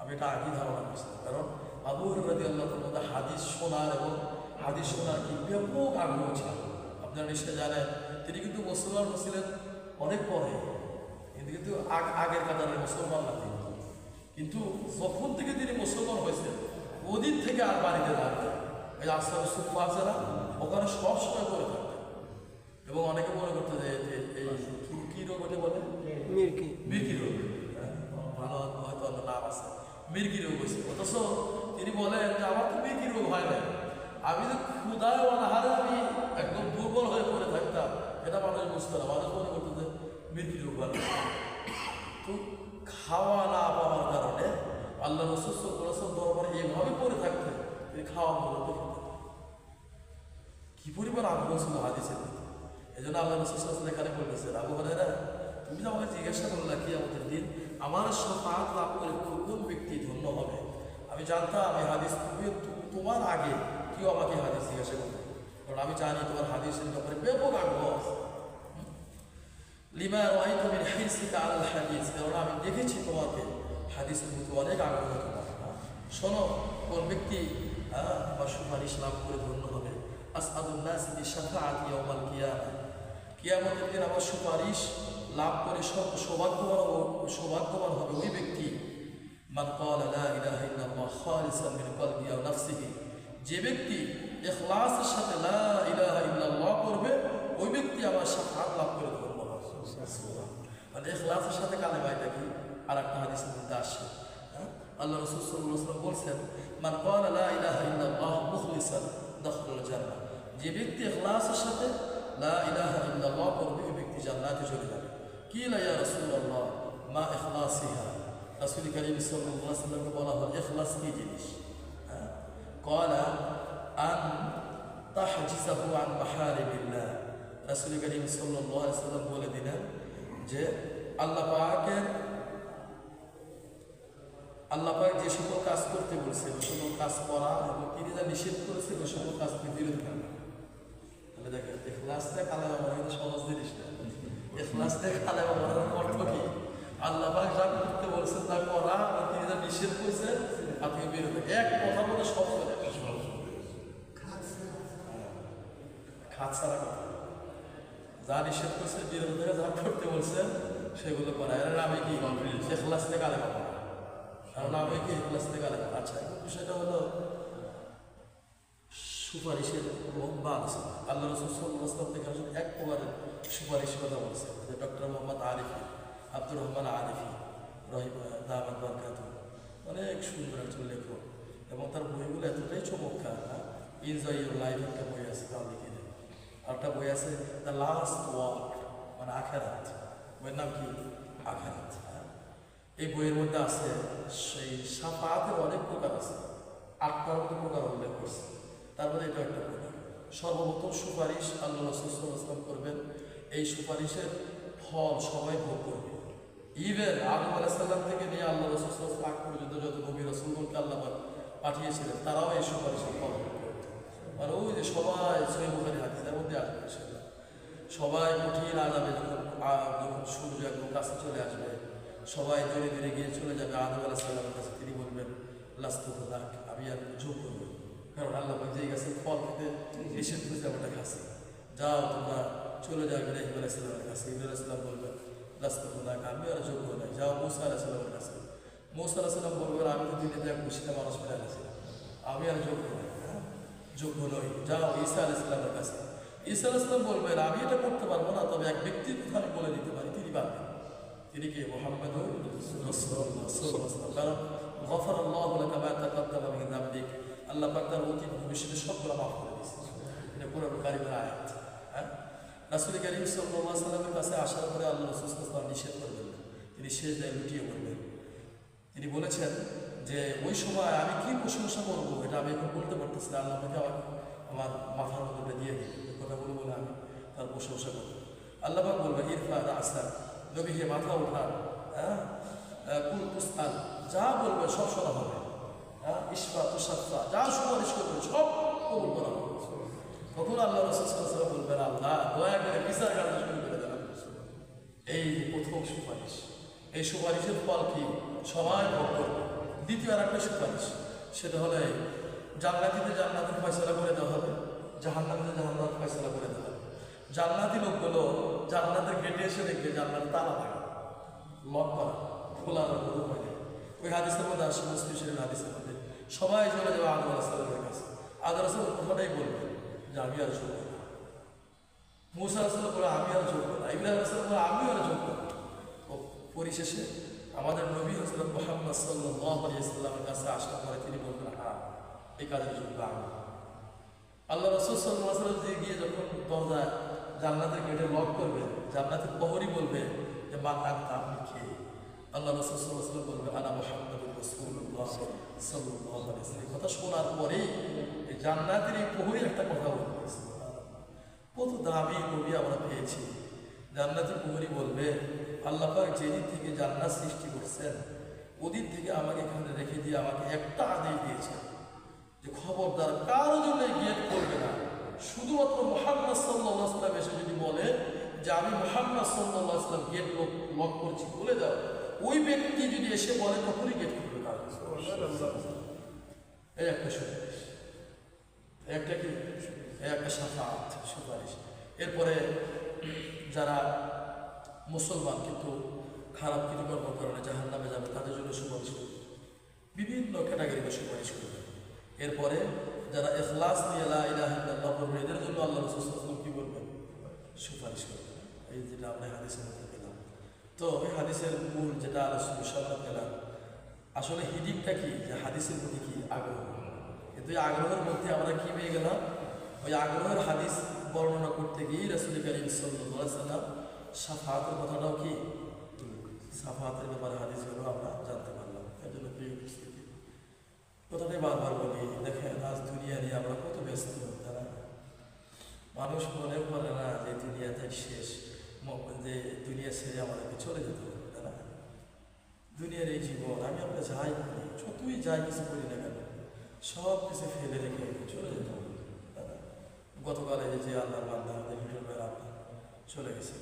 আমি এটা আগেই ধারণা করেছিলাম, কারণ আবু হুরায়রা রাদিয়াল্লাহু তাআলার মধ্যে হাদিস শোনার এবং হাদিস শোনার কি ব্যাপক আগ্রহ ছিল। আপনারা নিশ্চয় জানেন তিনি কিন্তু মুসলমান হয়েছিলেন অনেক পরে, কিন্তু আগের কাতারে মুসলমান না তিনি, কিন্তু যখন থেকে তিনি মুসলমান হয়েছেন ওদিন থেকে আর বাড়িতে থাকতেন, এই আস্তার সুফা আছে না, ওখানে সবসময় করে থাকতেন। এবং অনেকে মনে করতে যে এই কি রোগ ওটা বলে মির্কি রোগ, ভালো হয়তো অন্য নাম আছে, মির্কি রোগ হয়েছে। অথচ তিনি বলেন যে আমার তো মির্কি রোগ হয় না, আমি যে ক্ষুধায় অনাহারে আমি একদম দুর্বল হয়ে পড়ে থাকতাম, এটা মানুষ বুঝতো না, মানুষ মনে করতো যে মির্কি রোগ হয়। তো খাওয়া না পাওয়ার কারণে আল্লাহ রাসূল সাল্লাল্লাহু আলাইহি ওয়াসাল্লাম দরবারে এইভাবে পড়ে থাকতেন, তিনি খাওয়া মূলত কি পরিমাণ আগ্রহ ছিল হাদিসের দিকে। এই জন্য আল্লাহ রাসূল সাল্লাল্লাহু আলাইহি ওয়াসাল্লাম এখানে বলতেছেন, আবু হুরায়রা তুমি যে আমাকে জিজ্ঞাসা করলে কিয়ামতের দিন আমার শাফাআত লাভ করে কোন ব্যক্তি ধন্য হবে, আমি জানতাম এই হাদিস তোমার আগে কেউ আমাকে হাদিস জিজ্ঞাসা করবে, কারণ আমি জানি তোমার হাদিসের ব্যাপারে ব্যাপক আগ্রহ আছে। লিমা রাআইতু মিন হিরসিকা আলাল হাদিস, কারণ আমি দেখেছি তোমাকে হাদিসের প্রতি অনেক আগ্রহ তোমার। শোনো কোন ব্যক্তি বা সুপারিশ লাভ করে ধন্য হবে। আসআদুন নাস বিশফাআতি ইয়াউমাল কিয়ামা, কিয়ামতের দিন আমার সুপারিশ লাভ করে সৌভাগ্যবান হবে ওই ব্যক্তি মান ক্বালা লা ইলাহা ইল্লাল্লাহ খালিসান মিন কলবি আও নাফসিহি, যে ব্যক্তি ইখলাসের সাথে লা ইলাহা ইল্লাল্লাহ করবে ওই ব্যক্তি আমার শাফাআত লাভ করে ধন্য হবে। মানে ইখলাসের সাথে কালেমাটা কি আর একটা হাদিসের মধ্যে আসে, আল্লাহ রাসূল সাল্লাল্লাহু আলাইহি ওয়াসাল্লাম বলেছেন মান ক্বালা লা ইলাহা ইল্লাল্লাহ মুখলিসান দাখালাল জান্নাহ, যে ব্যক্তি ইখলাসের সাথে লা ইলাহা ইল্লাল্লাহ করবে ওই ব্যক্তি জান্নাতে চলে যাবে। কিলা ইয়া রাসূলুল্লাহ মা ইখলাসিহা, রাসূল কারীম সাল্লাল্লাহু আলাইহি ওয়াসাল্লামকে বলা হলো ইখলাস কি জিনিস? ক্বালা আন তাহজিসাহু আন মাহারিমিল্লাহ, রাসূল কারীম সাল্লাল্লাহু আলাইহি ওয়াসাল্লাম বলে দিলেন যে আল্লাহ পাক যে সকল কাজ করতে বলছে ওই সকল কাজ করা এবং তিনি যা নিষেধ করেছে ওই সকল কাজ থেকে বিরত থাকা। তাহলে দেখেন ইখলাসটা কালেমা পড়া কিন্তু সহজ জিনিস না। ইখলাসটা কালেমা পড়ার অর্থ কি? আল্লাহ পাক যা করতে বলছেন তা করা এবং তিনি যা নিষেধ করেছেন তা থেকে বিরত থাকা। এক কথা বলে সব চলে খাত ছাড়া কথা, যা নিষেধ করছে বিরত থেকে যা করতে বলছেন সেগুলো করা, এর নামে কি ইখলাস থেকে কালেমা পড়া, কারণ আমি কি ইখলাস থেকে কালেমা। আচ্ছা বিষয়টা হলো সুপারিশের লম্বা আলোচনা। আল্লাহ রাসূল সাল্লাল্লাহু আলাইহি ওয়াসাল্লাম থেকে আসলে এক প্রকারের সুপারিশের কথা বলছে, যে ডক্টর মোহাম্মদ আরিফি, আব্দুর রহমান আরিফি দামাত বারাকাতুহু, অনেক সুন্দর একজন লেখক এবং তার বইগুলো এতটাই চমৎকার। এনজয় ইউর লাইফ একটা বই আছে তার লিখে দেয়, আরেকটা বই আছে দ্য লাস্ট ওয়ার্ড মানে আখেরাত, বইয়ের নাম কি আখেরাত। এই বইয়ের মধ্যে আছে সেই শাফাআতের অনেক প্রকার আছে, 8টার মতো প্রকার উল্লেখ করছে, তার মধ্যে এটা একটা প্রকার। সর্বপ্রথম সুপারিশ আল্লাহ রাসূল সাল্লাল্লাহু আলাইহি ওয়াসাল্লাম করবেন, এই সুপারিশের ফল সবাই ভোগ করবে। ইভেন আদম আলাইহিস সালাম থেকে নিয়ে আল্লাহ রাসূল সাল্লাল্লাহু আলাইহি ওয়াসাল্লাম পর্যন্ত যত নবী রাসূলগণকে আল্লাহ পাঠিয়েছিলেন তারাও এই সুপারিশের ফল ভোগ করবে। আর ওই যে সবাই সহিহ বুখারী হাদিসের মধ্যে আসবে ইনশাআল্লাহ, সবাই কঠিন আযাবে যখন সূর্য একদম কাছে চলে আসবে, সবাই ধীরে ধীরে গিয়ে চলে যাবে আদম আলাইহিস সালামের কাছে। তিনি বলবেন লাস্তু খুদাক, আমি আর যোগ করব, কারণ আল্লাহ পাক যেই গাছের ফল খেতে নিষেধ করেছে আমরা খাচ্ছি, যাও তোমরা চলে যাও ইব্রাহিম আলাইহিস সালামের কাছে। ইব্রাহিম আলাইহিস সালাম বলবেন লাস্তু খুদাক, আমি আর যোগ্য নই, যাও মূসা আলাইহিস সালামের কাছে। মূসা আলাইহিস সালাম বলবেন আমি তো দুনিয়াতে এক মুশরিক মানুষ মেরে আছি, আমি আর যোগ্য নই। যোগ্য নই, যাও ঈসা আলাইহিস সালামের কাছে। ঈসা আলাইহিস সালাম বলবেন আমি এটা করতে পারবো না, তবে এক ব্যক্তির কথা আমি বলে দিতে পারি, তিনি পারবেন। তিনি কি? মুহাম্মাদুর রাসূলুল্লাহ সাল্লাল্লাহু আলাইহি ওয়াসাল্লাম। কারণ গফারাল্লাহু লাকা মা তাকাদ্দামা মিন যামবিক, আল্লাহ পাক তার অতীত ভবিষ্যতের সবগুলো মাফ করে দিয়েছেন। এটা কোরআন কারীমের আয়াত। হ্যাঁ, রাসূল কারীম সাল্লাল্লাহু আলাইহি ওয়াসাল্লামের কাছে আসার পরে আল্লাহ রাসূল সাল্লাল্লাহু আলাইহি ওয়াসাল্লাম নিষেধ করবেন না, তিনি সেজদায় লুটিয়ে পড়বেন। তিনি বলেছেন যে ওই সময় আমি কি প্রশংসা করবো এটা আমি এখন বলতে পারতেছি না, আল্লাহ আমাকে আমার মাথার মধ্যে দিয়ে দিন, এই কথাগুলো বলে আমি তার প্রশংসা করবো। আল্লাহ পাক বলবেন ইরফা রাসা, নবী হে মাথা ওঠান, হ্যাঁ, কুল তুসআল, যা বলবে সব শোনা হবে, হ্যাঁ, ইশফা তুশাফা, যা সুপারিশ করবে সব কবুল করা হবে। তখন আল্লাহ রাসূল সাল্লাল্লাহু আলাইহি ওয়াসাল্লাম বলবেন আল্লাহ দয়া করে বিচার কাজ শুরু করে দেন। এই প্রথম সুপারিশ, এই সুপারিশের ফল কি? সবাই ভোগ করবে। দ্বিতীয় আর একটা সুপারিশ, সেটা হলে জান্নাতীতে জান্নাতের ফয়সালা করে দেওয়া হবে, জাহান্নামীতে জাহান্নাত ফয়সালা করে দেওয়া হবে। জান্নাতি লোকগুলো জান্নাতের গেটে এসে দেখবে জান্নাত তালা থাকে, লক করা, খোলার কোনো উপায় নেই। ওই হাদিসের মধ্যে আসে, মুসলিম শরীফের হাদিসের মধ্যে সবাই চলে যাবে আদম আলাইহিস সালামের কাছে। আদম আলাইহিস সালাম কথাটাই বলবে যে আমি আর যোগ্য না। মুসা আলাইহিস সালাম বলে আমি আর যোগ্য না। ইব্রাহিম আলাইহিস সালাম বলে আমি আর যোগ্য না। পরিশেষে আমাদের নবী হযরত মুহাম্মদ সাল্লাল্লাহু আলাইহি ওয়াসাল্লামের কাছে আসার পরে তিনি বলবেন হ্যাঁ, এই কাজের যোগ্য আমি। আল্লাহ রাসূল সাল্লাল্লাহু আলাইহি ওয়াসাল্লাম গিয়ে যখন দরজা জান্নাতের গেটে লক করবে, জান্নাতের প্রহরী বলবে যে মা আনতা, আপনি কে? আল্লাহ রাসূল সাল্লাল্লাহু আলাইহি ওয়াসাল্লাম বলবে আনা মুহাম্মাদুর রাসূলুল্লাহ সাল্লাল্লাহু আলাইহি ওয়াসাল্লাম। কথা শোনার পরেই এই জান্নাতের এই প্রহরী একটা কথা বলবে, কত দামি নবী আমরা পেয়েছি। জান্নাতের প্রহরী বলবে আল্লাহ পাক যেদিন থেকে জান্নাত সৃষ্টি করছেন ওদিন থেকে আমাকে এখানে রেখে দিয়ে আমাকে একটা আদেশ দিয়েছেন যে খবরদার কারো জন্য গেট করবে না, শুধুমাত্র মুহাম্মদ সাল্লাল্লাহু আলাইহি ওয়াসাল্লাম এসে যদি বলে যে আমি মুহাম্মদ সাল্লাল্লাহু আলাইহি ওয়াসাল্লাম গেট লক করছি বলে দাও, ওই ব্যক্তি যদি এসে বলে তখনই গেট খুলবে। এই একটা সুপারিশ, একটা কি একটা শাফাআত সুপারিশ। এরপরে যারা মুসলমান কিন্তু খারাপ কৃতকর্মের কারণে জাহান্নামে যাবে তাদের জন্য সুপারিশ করবে, বিভিন্ন ক্যাটাগরিতে সুপারিশ করবে। এরপরে যারা ইখলাস নিয়ে লা ইলাহা ইল্লাল্লাহ বলবে এদের জন্য আল্লাহ রাসূল সাল্লাল্লাহু আলাইহি ওয়াসাল্লাম কি বলবেন? সুপারিশ করবেন। এই যেটা আমরা হাদিসের মধ্যে পেলাম। তো এই হাদিসের মূল যেটা আলোচনা পেলাম, আসলে হিডিংটা কি? যে হাদিসের প্রতি কি আগ্রহ, কিন্তু এই আগ্রহের মধ্যে আমরা কি পেয়ে গেলাম? ওই আগ্রহের হাদিস বর্ণনা করতে গিয়ে রাসূল কারীম সাল্লাল্লাহু আলাইহি ওয়াসাল্লাম শাফাআতের কথাটাও কি, শাফাআতের ব্যাপারে হাদিসগুলো আমরা জানতে পারলাম। এর জন্য প্রিয় উপস্থিতি, কথাটাই বারবার বলি, দেখেন আজ দুনিয়া নিয়ে আমরা কত ব্যস্ত, তারা মানুষ মনে করে না যে দুনিয়াতে শেষ, যে দুনিয়া ছেড়ে আমাদেরকে চলে যেতে হবে। তারা দুনিয়ার এই জীবন আমি আমরা যাই করি, যতই যাই কিছু করি না কেন, সব কিছু ফেলে রেখে চলে যেতে হবে। গতকালে যে আল্লাহর বান্দা আমাদের লিটল ভাই আল্লাহ চলে গেছে,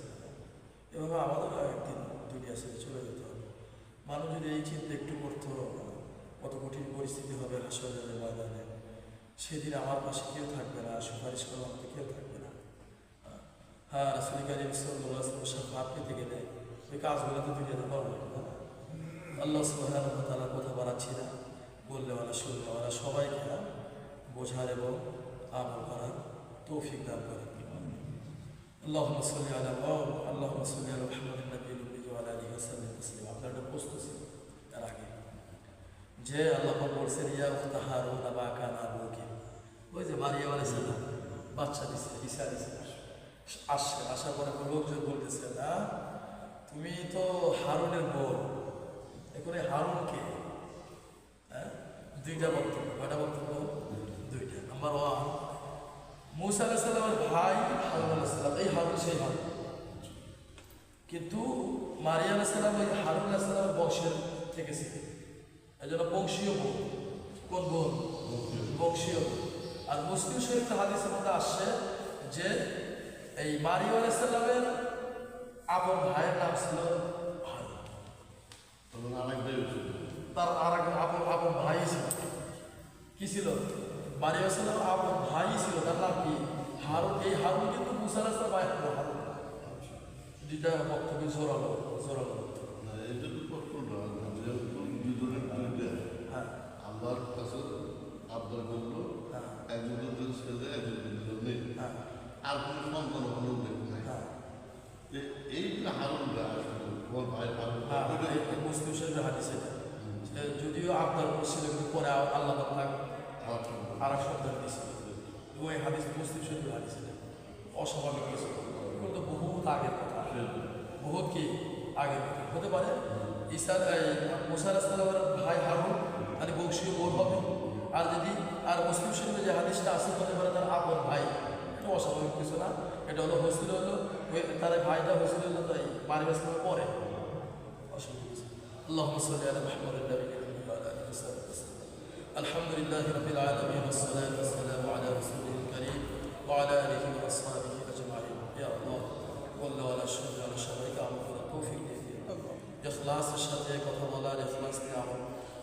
এভাবে আমাদেরও একদিন দুনিয়া ছেড়ে চলে যেতে হবে। মানুষ যদি এই চিন্তা একটু করতো কত কঠিন পরিস্থিতি হবে হাসরের ময়দানে, সেদিন আমার পাশে কেউ থাকবে না, সুপারিশ করার মতো কেউ থাকবে না। হ্যাঁ, রাসূল কারীম সাল্লাল্লাহু আলাইহি ওয়াসাল্লাম শাফাআত পেতে গেলে ওই কাজগুলো তো দুনিয়াতে পারবো না। আল্লাহ সুবহানাহু ওয়া তাআলার কথা বাড়াচ্ছি না, বললে ওরা শুনলে ওরা সবাইকে বোঝার এবং আমল করার তৌফিক দান করে। আল্লাহুম্মা সাল্লি আলা আল্লাহুম্মা সাল্লি আলা মুহাম্মাদিন নবিয়্যিল উম্মি ওয়া আলা আলিহি ওয়া সাল্লাম তাসলিমা। আপনার একটা প্রশ্ন ছিল তার আগে যে আল্লাহ পাক বলছেন ইয়া উখতা হারুন মা কানা আবুকি, ওই যে মারিয়াম আলাইহিস সালাম বাচ্চা দিছে, ঈসা দিছে, আসছে, আসার পরে লোকজন বলতেছে না তুমি তো হারুনের বোন, এখন হারুনকে, হ্যাঁ, দুইটা বক্তব্য, কয়টা বক্তব্য? দুইটা। নাম্বার ওয়ান, মূসা আলাইহিস সালামের ভাই হারুন আলাইহিস সালাম, এই হারুন সেই হারুন, কিন্তু মারিয়াম আলাইহিস সালাম ওই হারুন আলাইহিস সালামের বংশের থেকে ছিল, এই জন্য বংশীয় বোন। কোন বোন? বংশীয় বোন। আর মুসলিম শরীফ হাদিসের মধ্যে আসছে যে এই মারিয়াম আলাইহিস সালামের আপন ভাইয়ের নাম ছিল হারুন, তার আর এক আপন ভাই ছিল, কি ছিল? মারিয়াম আলাইহিস সালামের আপন ভাই ছিল, তার নাম কি? হারুন। এই হারুন কিন্তু মূসা আলাইহিস সালামের ভাই হারুন। দুইটা বক্তব্য জোরালো জোরালো। আল্লাহর কাছে আবদার করলো একজন আর কোনো সন্তান কোনো উল্লেখ নাই হ্যাঁ এই যে হারুন ওর ভাই হারুন হ্যাঁ এই মুসলিম শরীফের হাদিস এটা সে যদিও আপনার ছিল কিন্তু পরে আল্লাহ তাআলা আর এক সন্তান দিয়েছিল ওই হাদিস মুসলিম শরীফের হাদিস এটা অস্বাভাবিক কিছু এগুলো তো বহুত আগের কথা বহুত কি আগের কথা হতে পারে ঈসা মুসা আলাইহিস সালামের ভাই হারুন তার বংশীয় বোর হবে আর যদি আর মুসলিম শরীফে যে হাদিসটা আছে হতে পারে তার আপন ভাই এটা অস্বাভাবিক কিছু না এটা হলো হয়েছিল হলো তার ভাইটা হয়েছিল হলো তাই পারিবারিক পরে অসুবিধা কিছু اللهم صل على محمد النبي وعلى اله وصحبه وسلم الحمد لله رب العالمين والصلاه والسلام على رسوله الكريم وعلى اله واصحابه اجمعين يا الله قل ولا شر على شرك আমাদের তৌফিক দিয়ে দিন ইখলাসের সাথে কথা বলার ইখলাস দিয়ে আমার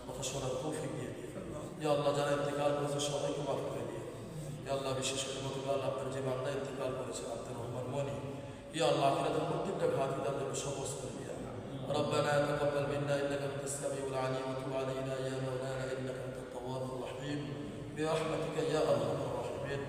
কথা শোনার তৌফিক দিয়ে দিন ইয়া আল্লাহ যারা ইন্তেকাল করেছে সবাইকে মাফ করে দিন ইয়া আল্লাহ বিশেষ করে গতকাল আপনার যে বান্দা ইন্তেকাল করেছে আব্দুর রহমান মনি ইয়া আল্লাহ আখিরাতের প্রত্যেকটা ঘাত তার জন্য সহজ করে দিন ربنا تقبل منا انك انت السميع العليم وتب علينا يا مولانا انك انت التواب الرحيم برحمتك يا ارحم الراحمين.